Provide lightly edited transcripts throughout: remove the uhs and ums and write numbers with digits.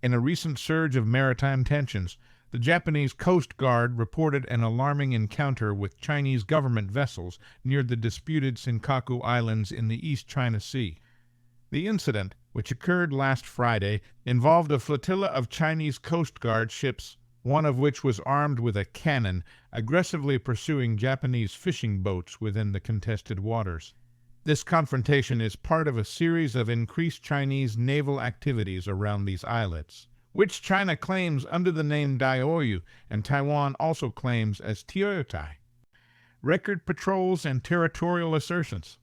In a recent surge of maritime tensions, the Japanese Coast Guard reported an alarming encounter with Chinese government vessels near the disputed Senkaku Islands in the East China Sea. The incident, which occurred last Friday, involved a flotilla of Chinese Coast Guard ships, one of which was armed with a cannon, aggressively pursuing Japanese fishing boats within the contested waters. This confrontation is part of a series of increased Chinese naval activities around these islets, which China claims under the name Diaoyu and Taiwan also claims as Tioyotai. Record patrols and territorial assertions.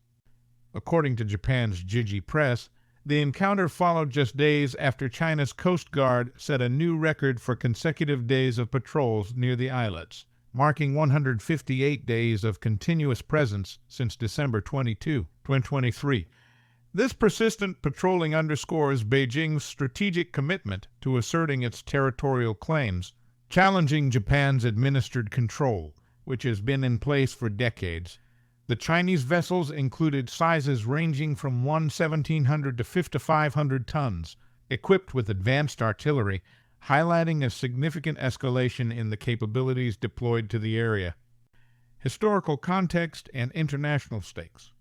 According to Japan's Jiji Press, the encounter followed just days after China's Coast Guard set a new record for consecutive days of patrols near the islets, marking 158 days of continuous presence since December 22, 2023. This persistent patrolling underscores Beijing's strategic commitment to asserting its territorial claims, challenging Japan's administered control, which has been in place for decades. The Chinese vessels included sizes ranging from 1,700 to 5,500 tons, equipped with advanced artillery, highlighting a significant escalation in the capabilities deployed to the area. Historical context and international stakes.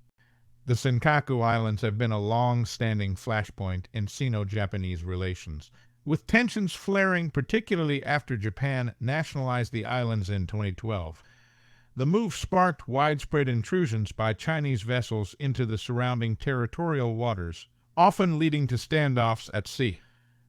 The Senkaku Islands have been a long-standing flashpoint in Sino-Japanese relations, with tensions flaring particularly after Japan nationalized the islands in 2012. The move sparked widespread intrusions by Chinese vessels into the surrounding territorial waters, often leading to standoffs at sea.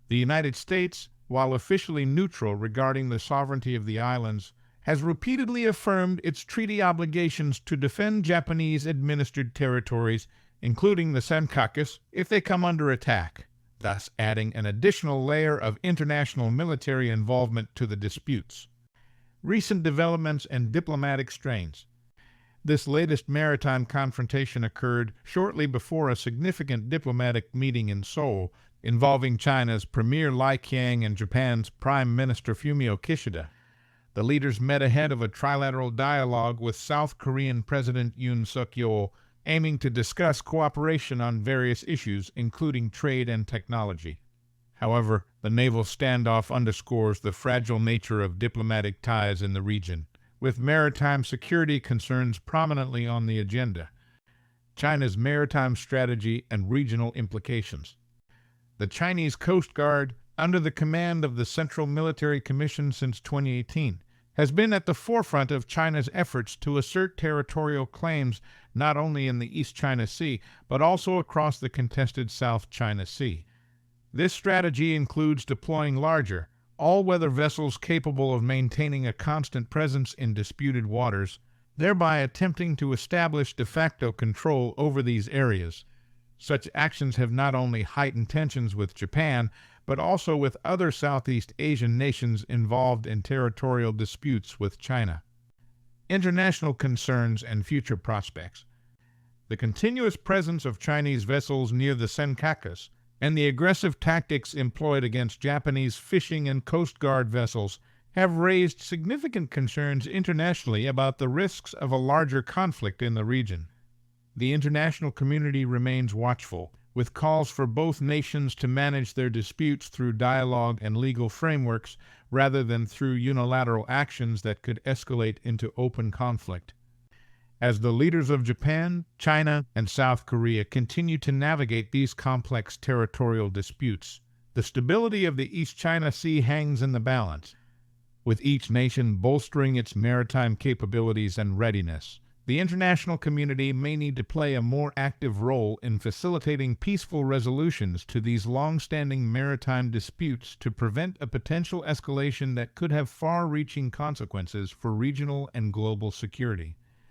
The United States, while officially neutral regarding the sovereignty of the islands, has repeatedly affirmed its treaty obligations to defend Japanese-administered territories, including the Senkakus, if they come under attack, thus adding an additional layer of international military involvement to the disputes. Recent developments and diplomatic strains. This latest maritime confrontation occurred shortly before a significant diplomatic meeting in Seoul involving China's Premier Li Qiang and Japan's Prime Minister Fumio Kishida. The leaders met ahead of a trilateral dialogue with South Korean President Yoon Suk-yeol, aiming to discuss cooperation on various issues, including trade and technology. However, the naval standoff underscores the fragile nature of diplomatic ties in the region, with maritime security concerns prominently on the agenda. China's maritime strategy and regional implications. The Chinese Coast Guard, under the command of the Central Military Commission since 2018, has been at the forefront of China's efforts to assert territorial claims not only in the East China Sea, but also across the contested South China Sea. This strategy includes deploying larger, all-weather vessels capable of maintaining a constant presence in disputed waters, thereby attempting to establish de facto control over these areas. Such actions have not only heightened tensions with Japan, but also with other Southeast Asian nations involved in territorial disputes with China. International concerns and future prospects. The continuous presence of Chinese vessels near the Senkakus and the aggressive tactics employed against Japanese fishing and Coast Guard vessels have raised significant concerns internationally about the risks of a larger conflict in the region. The international community remains watchful, with calls for both nations to manage their disputes through dialogue and legal frameworks rather than through unilateral actions that could escalate into open conflict. As the leaders of Japan, China, and South Korea continue to navigate these complex territorial disputes, the stability of the East China Sea hangs in the balance. With each nation bolstering its maritime capabilities and readiness, the international community may need to play a more active role in facilitating peaceful resolutions to these long-standing maritime disputes to prevent a potential escalation that could have far-reaching consequences for regional and global security.